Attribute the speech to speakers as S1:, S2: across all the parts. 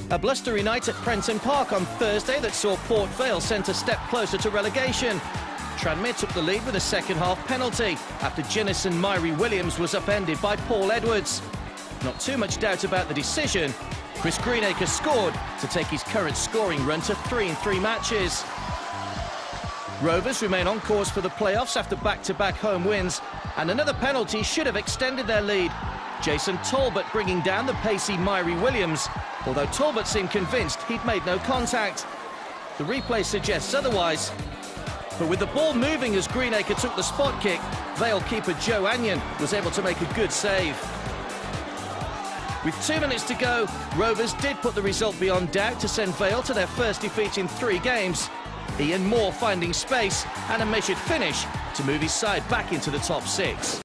S1: A blustery night at Prenton Park on Thursday that saw Port Vale sent a step closer to relegation. Tranmere took the lead with a second-half penalty after Jennison Myrie Williams was upended by Paul Edwards. Not too much doubt about the decision. Chris Greenacre scored to take his current scoring run to 3 in 3 matches. Rovers remain on course for the playoffs after back-to-back home wins, and another penalty should have extended their lead. Jason Talbot bringing down the pacey Myrie Williams, although Talbot seemed convinced he'd made no contact. The replay suggests otherwise. But with the ball moving as Greenacre took the spot kick, Vale keeper Joe Anyon was able to make a good save. With 2 minutes to go, Rovers did put the result beyond doubt to send Vale to their first defeat in 3 games. Ian Moore finding space and a measured finish to move his side back into the top 6.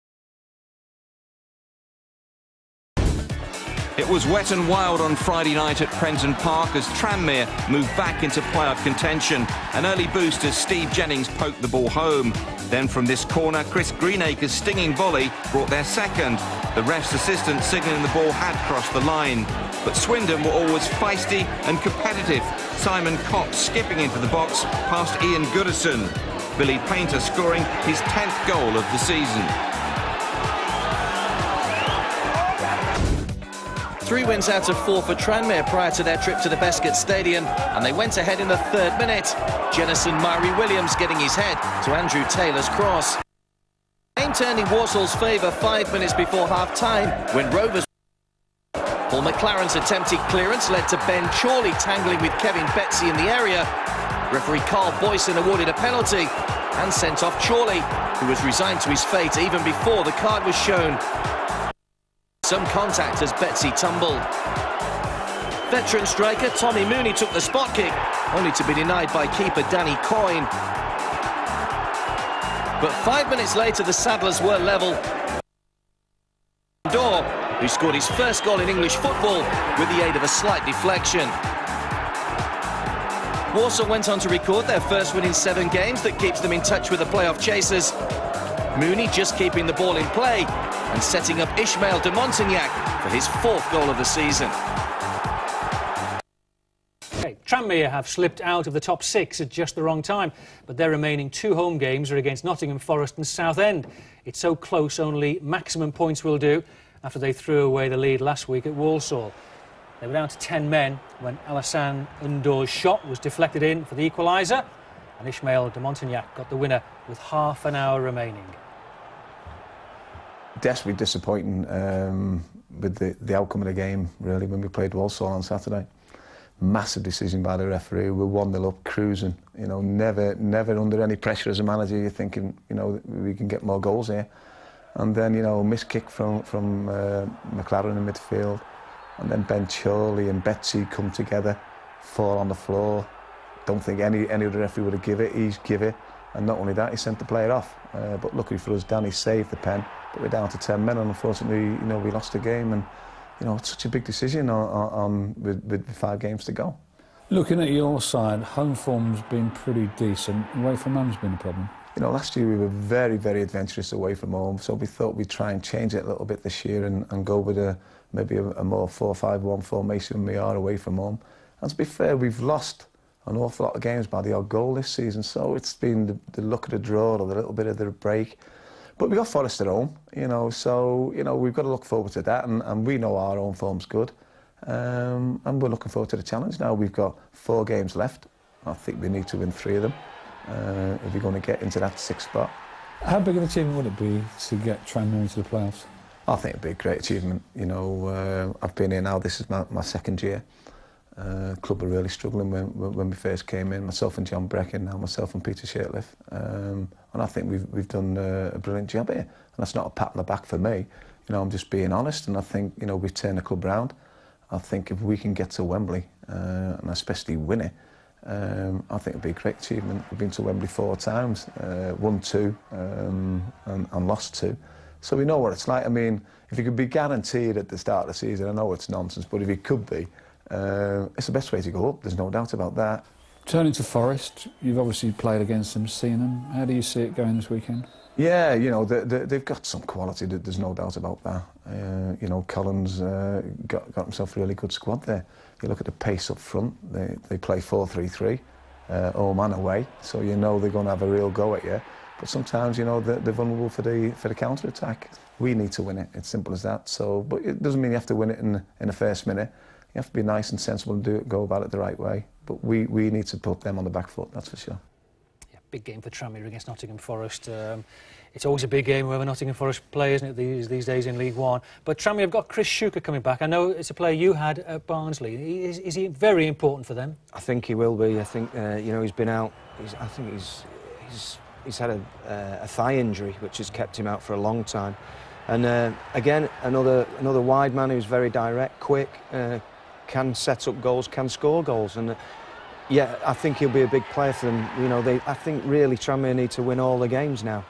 S2: It was wet and wild on Friday night at Prenton Park as Tranmere moved back into playoff contention. An early boost as Steve Jennings poked the ball home. Then from this corner, Chris Greenacre's stinging volley brought their second. The ref's assistant signalling the ball had crossed the line. But Swindon were always feisty and competitive. Simon Cox skipping into the box past Ian Goodison. Billy Painter scoring his 10th goal of the season.
S1: 3 wins out of 4 for Tranmere prior to their trip to the Bescot Stadium, and they went ahead in the 3rd minute. Jennison Myrie Williams getting his head to Andrew Taylor's cross. Game turned in Warsaw's favour 5 minutes before half-time when Rovers... Paul McLaren's attempted clearance led to Ben Chorley tangling with Kevin Betsy in the area. Referee Carl Boyson awarded a penalty and sent off Chorley, who was resigned to his fate even before the card was shown. Some contact as Betsy tumbled. Veteran striker Tommy Mooney took the spot kick, only to be denied by keeper Danny Coyne. But 5 minutes later, the Saddlers were level. Dorr, who scored his first goal in English football with the aid of a slight deflection. Walsall went on to record their first win in 7 games that keeps them in touch with the playoff chasers. Mooney just keeping the ball in play and setting up Ishmael de Montagnac for his 4th goal of the season.
S3: Okay, Tranmere have slipped out of the top 6 at just the wrong time, but their remaining 2 home games are against Nottingham Forest and Southend. It's so close, only maximum points will do after they threw away the lead last week at Walsall. They were down to 10 men when Alassane Undo's shot was deflected in for the equaliser, and Ishmael de Montagnac got the winner with half an hour remaining.
S4: Desperately disappointing with the outcome of the game, really, when we played Walsall on Saturday. Massive decision by the referee. We're 1-0 up, cruising. You know, never under any pressure as a manager. You're thinking, you know, we can get more goals here. And then, you know, missed kick from McLaren in midfield. And then Ben Chorley and Betsy come together, fall on the floor. Don't think any other referee would have given it. He's give it. And not only that, he sent the player off. But luckily for us, Danny saved the pen. But we're down to 10 men, and unfortunately, you know, we lost the game. And, you know, it's such a big decision with 5 games to go.
S5: Looking at your side, home form's been pretty decent. Away from home's been a problem.
S4: You know, last year we were very, very adventurous away from home, so we thought we'd try and change it a little bit this year and go with maybe a more 4-5-1 formation than we are away from home. And to be fair, we've lost an awful lot of games by the odd goal this season, so it's been the luck of the draw or the little bit of the break. But we got Forest at home, you know, so, you know, we've got to look forward to that, and we know our own form's good. And we're looking forward to the challenge now. We've got 4 games left. I think we need to win 3 of them if we're going to get into that 6th spot.
S5: How big an achievement would it be to get Tranmere into the playoffs?
S4: I think it'd be a great achievement. You know, I've been here now, this is my 2nd year. Club were really struggling when we first came in, myself and John Brecken, now myself and Peter Shirtliff. And I think we've done a brilliant job here. And that's not a pat on the back for me. You know, I'm just being honest, and I think, you know, we've turned the club round. I think if we can get to Wembley, and especially win it, I think it'd be a great achievement. We've been to Wembley 4 times, won 2 and lost 2. So we know what it's like. I mean, if you could be guaranteed at the start of the season, I know it's nonsense, but if you could be, it's the best way to go up, there's no doubt about that.
S5: Turning to Forest, you've obviously played against them, seen them. How do you see it going this weekend?
S4: Yeah, you know, they've got some quality, there's no doubt about that. You know, Collins got himself a really good squad there. You look at the pace up front, they play 4-3-3, home and away, so you know they're going to have a real go at you. But sometimes, you know, they're vulnerable for the counter-attack. We need to win it, it's simple as that. So, but it doesn't mean you have to win it in the first minute. You have to be nice and sensible and go about it the right way. But we need to put them on the back foot, that's for sure.
S3: Big game for Tranmere against Nottingham Forest. It's always a big game wherever Nottingham Forest play, isn't it, these days in League One. But Tranmere have got Chris Shuker coming back. I know it's a player you had at Barnsley. Is he very important for them?
S6: I think he will be. I think you know, he's been out. I think he's had a thigh injury which has kept him out for a long time. And again, another wide man who's very direct, quick, can set up goals, can score goals. And yeah, I think he'll be a big player for them. You know, I think really Tranmere need to win all the games now.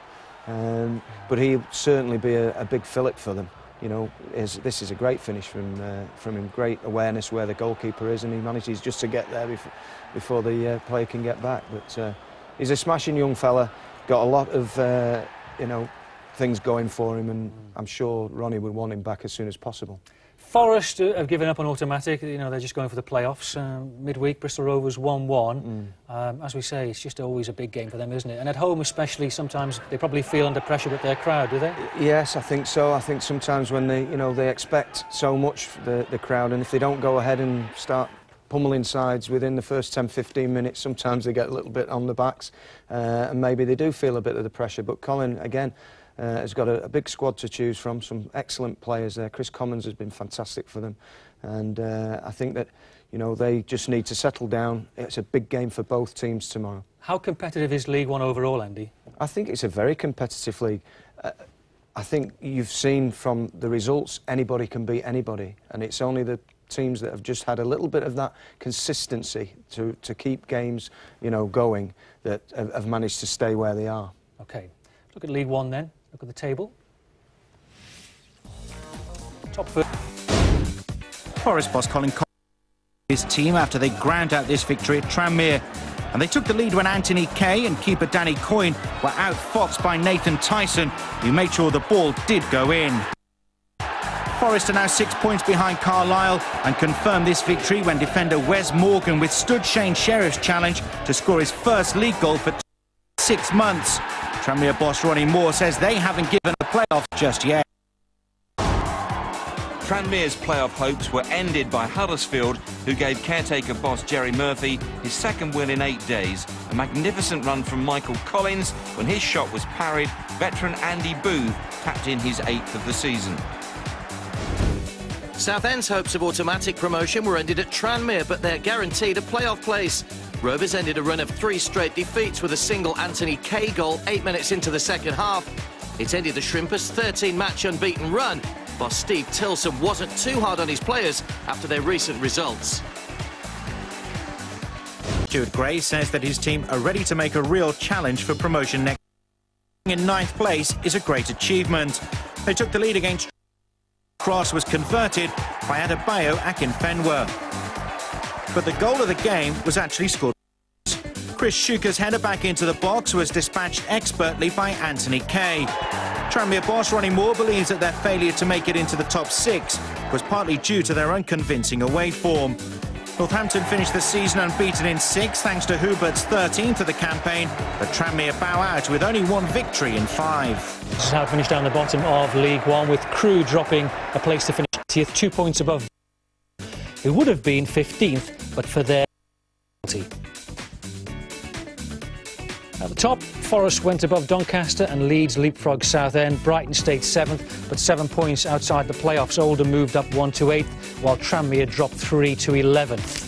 S6: But he'll certainly be a big fillip for them. You know, this is a great finish from him. Great awareness where the goalkeeper is, and he manages just to get there before the player can get back. But he's a smashing young fella. Got a lot of you know, things going for him, and I'm sure Ronnie would want him back as soon as possible.
S3: Forest have given up on automatic. You know, they're just going for the playoffs. Midweek, Bristol Rovers 1-1. As we say, it's just always a big game for them, isn't it? And at home especially, sometimes they probably feel under pressure with their crowd, do they?
S6: Yes, I think so. I think sometimes when they expect so much, the crowd, and if they don't go ahead and start pummeling sides within the first 10-15 minutes, sometimes they get a little bit on the backs, and maybe they do feel a bit of the pressure. But Colin, again, has got a big squad to choose from, some excellent players there. Chris Commons has been fantastic for them, and I think that, you know, they just need to settle down. It's a big game for both teams tomorrow.
S3: How competitive is League One overall, Andy?
S6: I think it's a very competitive league. I think you've seen from the results, anybody can beat anybody, and it's only the teams that have just had a little bit of that consistency to keep games, you know, going, that have managed to stay where they are.
S3: OK, look at League One then. Look at the table. Top four.
S7: Forest boss Colin his team after they ground out this victory at Tranmere. And they took the lead when Anthony Kay and keeper Danny Coyne were outfoxed by Nathan Tyson, who made sure the ball did go in. Forest are now 6 points behind Carlisle and confirmed this victory when defender Wes Morgan withstood Shane Sheriff's challenge to score his first league goal for 6 months. Tranmere boss Ronnie Moore says they haven't given a playoff just yet.
S2: Tranmere's playoff hopes were ended by Huddersfield, who gave caretaker boss Jerry Murphy his second win in 8 days. A magnificent run from Michael Collins when his shot was parried. Veteran Andy Booth tapped in his 8th of the season.
S1: Southend's hopes of automatic promotion were ended at Tranmere, but they're guaranteed a playoff place. Rovers ended a run of 3 straight defeats with a single Anthony Kay goal 8 minutes into the second half. It ended the Shrimpers' 13-match unbeaten run. Boss Steve Tilson wasn't too hard on his players after their recent results.
S7: Stuart Gray says that his team are ready to make a real challenge for promotion next year. In 9th place is a great achievement. They took the lead against Cross was converted by Adebayo Akinfenwa. But the goal of the game was actually scored. Chris Shuker's header back into the box was dispatched expertly by Anthony Kay. Tranmere boss Ronnie Moore believes that their failure to make it into the top 6 was partly due to their unconvincing away form. Northampton finished the season unbeaten in 6 thanks to Hubert's 13th of the campaign, but Tranmere bow out with only 1 victory in 5.
S3: This is how it finished down the bottom of League One, with Crewe dropping a place to finish 20th, 2 points above. It would have been 15th, but for their penalty. At the top, Forest went above Doncaster and Leeds leapfrogged Southend. Brighton stayed 7th, but 7 points outside the playoffs. Oldham moved up 1 to 8th, while Tranmere dropped 3 to 11th.